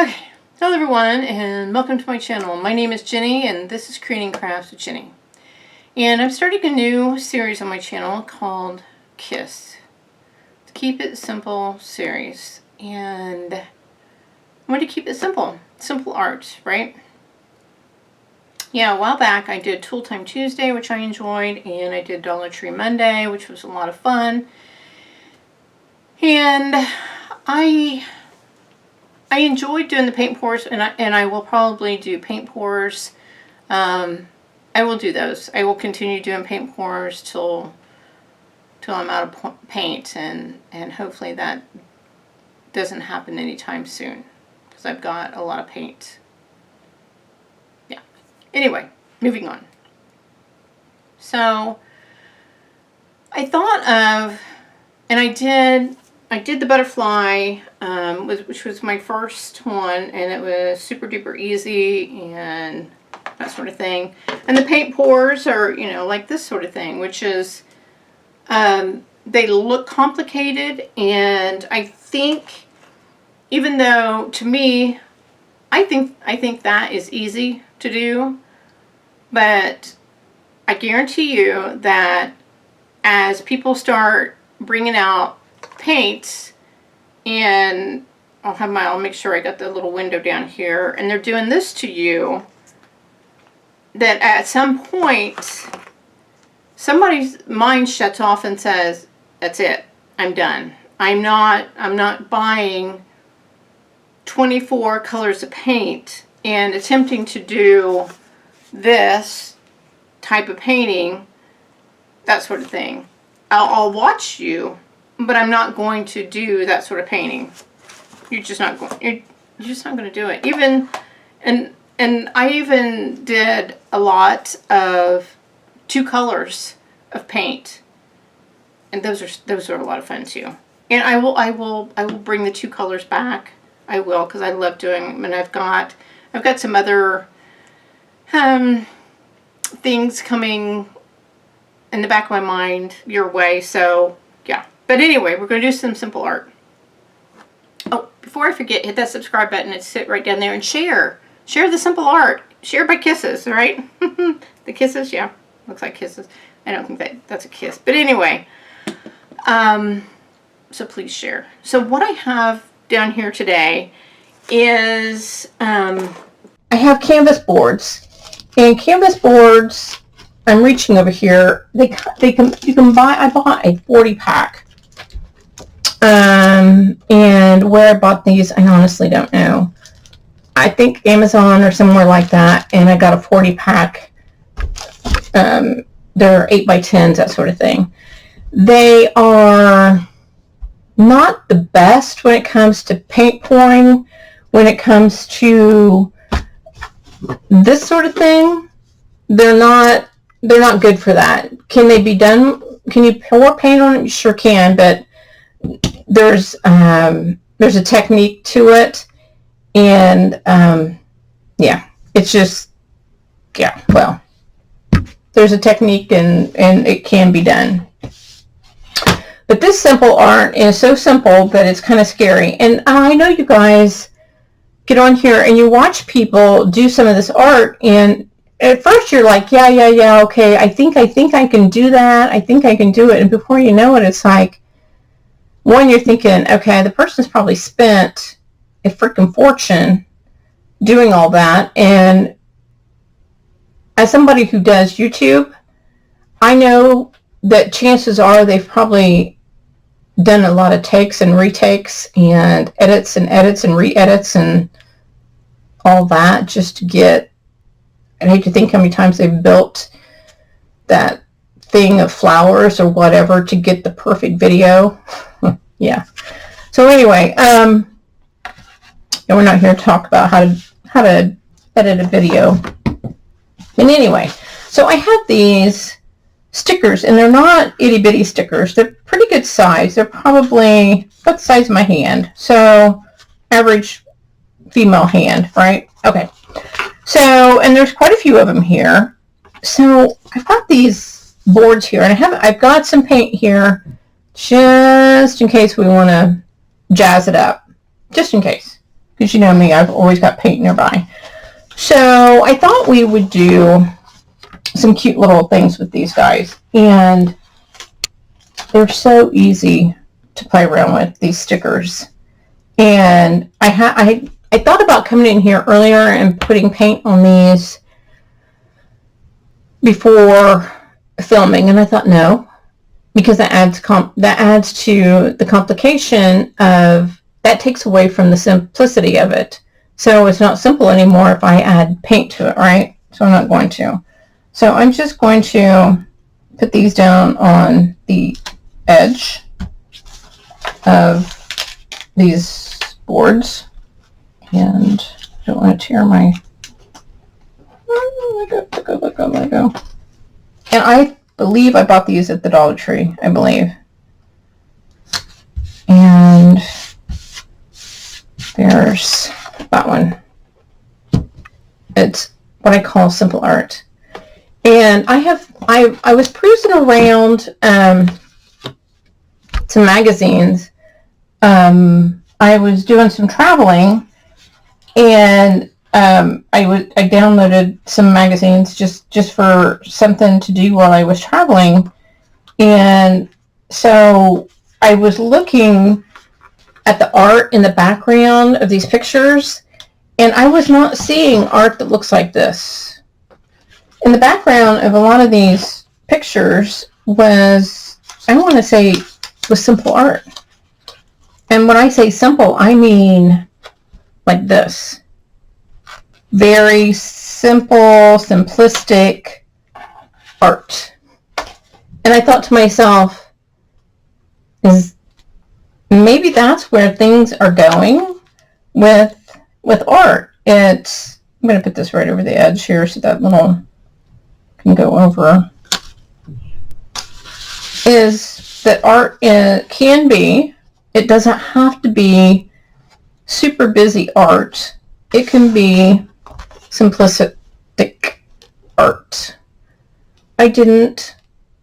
Okay, hello everyone and welcome to my channel. My name is Jenny and this is Creating Crafts with Jenny. And I'm starting a new series on my channel called KISS. The Keep It Simple series. And I'm going to keep it simple. Simple art, right? Yeah, a while back I did Tool Time Tuesday, which I enjoyed, and I did Dollar Tree Monday, which was a lot of fun. And I enjoyed doing the paint pours, and I will probably do paint pours. I will do those. I will continue doing paint pours till I'm out of paint, and hopefully that doesn't happen anytime soon, because I've got a lot of paint. Yeah. Anyway, moving on. So I thought of, and I did the butterfly, which was my first one, and it was super duper easy and that sort of thing. And the paint pours are, you know, like this sort of thing, which is, they look complicated, and I think, even though to me, I think that is easy to do, but I guarantee you that as people start bringing out paints, and I'll make sure I got the little window down here, and they're doing this to you, that at some point somebody's mind shuts off and says, that's it, I'm done. I'm not buying 24 colors of paint and attempting to do this type of painting, that sort of thing. I'll watch you, but I'm not going to do that sort of painting. You're just not going to do it. And I even did a lot of 2 colors of paint, and those are a lot of fun too. And I will bring the 2 colors back. I will, because I love doing them, and I've got some other things coming in the back of my mind your way. So yeah. But anyway, we're going to do some simple art. Oh, before I forget, hit that subscribe button and sit right down there and share. Share the simple art. Share by kisses, right? The kisses, yeah. Looks like kisses. I don't think that's a kiss. But anyway, so please share. So what I have down here today is, I have canvas boards. And canvas boards, I'm reaching over here. You can buy, I bought a 40 pack. And where I bought these, I honestly don't know. I think Amazon or somewhere like that, and I got a 40 pack. They're 8x10s, that sort of thing. They are not the best when it comes to paint pouring. When it comes to this sort of thing, they're not good for that. Can they be done? Can you pour paint on it? You sure can, but there's a technique to it, and yeah, it's just, yeah, well, there's a technique, and it can be done. But this simple art is so simple that it's kind of scary. And I know you guys get on here and you watch people do some of this art, and at first you're like, yeah, okay, I think I can do that. I think I can do it. And before you know it, it's like, one, you're thinking, okay, the person's probably spent a freaking fortune doing all that. And as somebody who does YouTube, I know that chances are they've probably done a lot of takes and retakes and edits and re-edits and all that just to get, I hate to think how many times they've built that thing of flowers or whatever to get the perfect video. Yeah. So anyway, and we're not here to talk about how to edit a video. And anyway, so I have these stickers, and they're not itty bitty stickers. They're pretty good size. They're probably about the size of my hand. So average female hand, right? Okay. So, and there's quite a few of them here. So I've got these boards here, and I've got some paint here just in case we want to jazz it up. Just in case. because you know me, I've always got paint nearby. So I thought we would do some cute little things with these guys, and they're so easy to play around with, these stickers. And I thought about coming in here earlier and putting paint on these before filming, and I thought no, because that adds to the complication of, that takes away from the simplicity of it. So it's not simple anymore if I add paint to it, right? So I'm not going to. So I'm just going to put these down on the edge of these boards, and I don't want to tear my Lego. And I believe I bought these at the Dollar Tree, I believe. And there's that one. It's what I call simple art. And I was perusing around some magazines. I was doing some traveling, and I downloaded some magazines just for something to do while I was traveling. And so I was looking at the art in the background of these pictures, and I was not seeing art that looks like this. In the background of a lot of these pictures was, I want to say, was simple art. And when I say simple, I mean like this. Very simple, simplistic art. And I thought to myself, maybe that's where things are going with art. I'm going to put this right over the edge here so that little can go over. Is that art can be, it doesn't have to be super busy art. It can be simplistic art. I didn't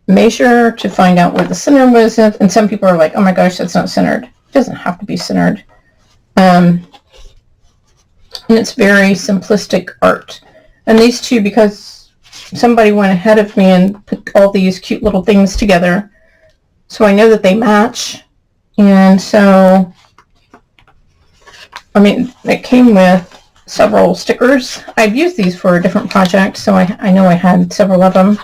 measure to find out where the center was, and some people are like, oh my gosh, that's not centered. It doesn't have to be centered. And it's very simplistic art. And these two, because somebody went ahead of me and put all these cute little things together, so I know that they match. And so, I mean, it came with several stickers. I've used these for a different project, so I know I had several of them.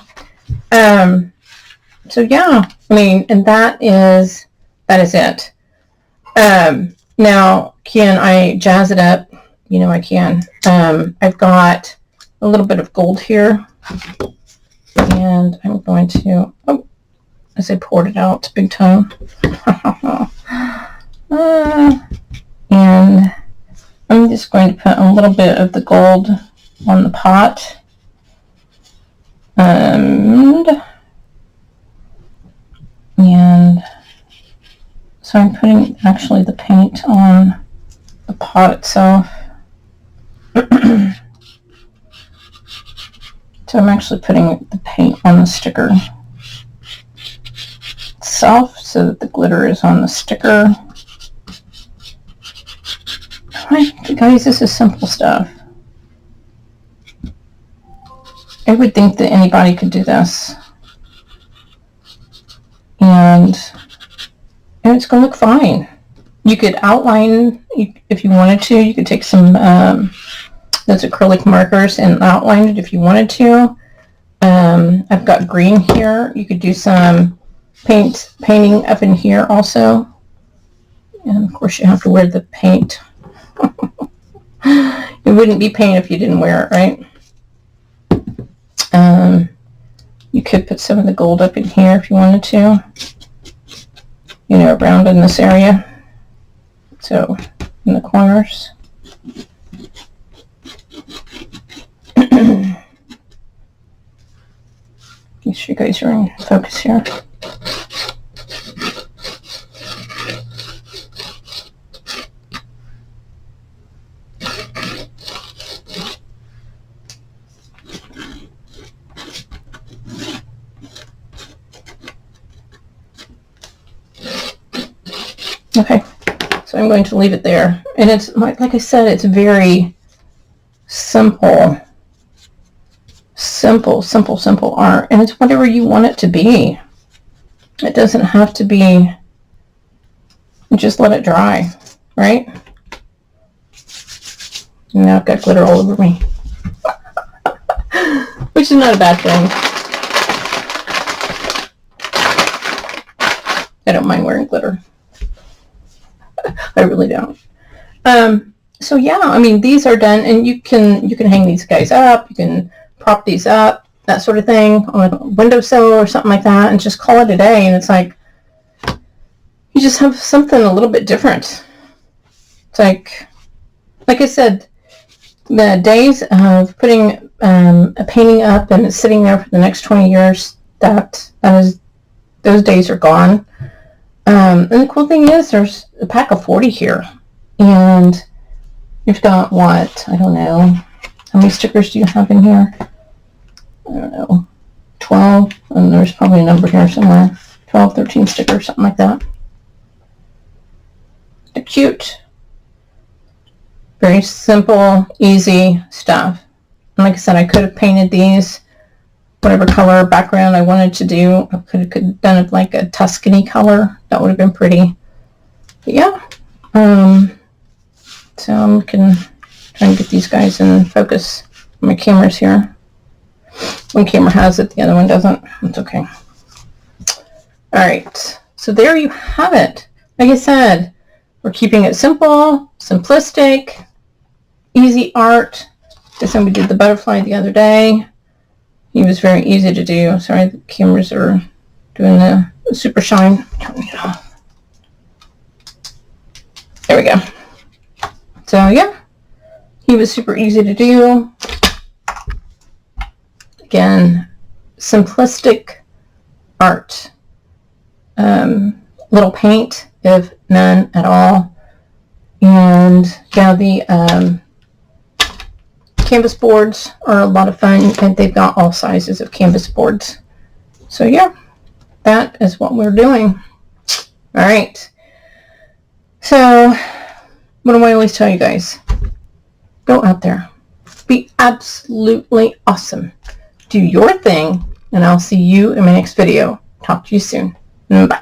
So yeah, I mean, and that is it. Now, can I jazz it up? You know I can. I've got a little bit of gold here, and I'm going to, as I poured it out, big time. And I'm just going to put a little bit of the gold on the pot. And so I'm putting actually the paint on the pot itself. So I'm actually putting the paint on the sticker itself so that the glitter is on the sticker. Guys, this is simple stuff. I would think that anybody could do this. And it's going to look fine. You could outline, if you wanted to. You could take some those acrylic markers and outline it if you wanted to. I've got green here. You could do some painting up in here also. And of course you have to wear the paint. It wouldn't be paint if you didn't wear it, right? You could put some of the gold up in here if you wanted to. You know, around in this area. So, in the corners. Make sure you guys are in focus here. Okay, So I'm going to leave it there. And it's, like I said, it's very simple. Simple art. And it's whatever you want it to be. It doesn't have to be, just let it dry, right? And now I've got glitter all over me. Which is not a bad thing. I don't mind wearing glitter. I really don't. So yeah, I mean, these are done, and you can hang these guys up, you can prop these up, that sort of thing, on a windowsill or something like that, and just call it a day. And it's like, you just have something a little bit different. It's like I said, the days of putting a painting up and it's sitting there for the next 20 years, those days are gone. And the cool thing is, there's a pack of 40 here, and you've got, what, I don't know, how many stickers do you have in here? I don't know, 12, and there's probably a number here somewhere, 12, 13 stickers, something like that. They're cute. Very simple, easy stuff. And like I said, I could have painted these whatever color background I wanted to do. I could have done it like a Tuscany color. That would have been pretty. But yeah. So I'm going to try and get these guys in focus. My camera's here. One camera has it, the other one doesn't. It's okay. Alright. So there you have it. Like I said, we're keeping it simple, simplistic, easy art. This one we did the butterfly the other day. He was very easy to do. Sorry, the cameras are doing the super shine. Turn it off. There we go. So yeah, he was super easy to do. Again, simplistic art. Little paint, if none at all. And yeah, the canvas boards are a lot of fun, and they've got all sizes of canvas boards. So yeah, that is what we're doing. All right. So what do I always tell you guys? Go out there. Be absolutely awesome. Do your thing, and I'll see you in my next video. Talk to you soon. Bye.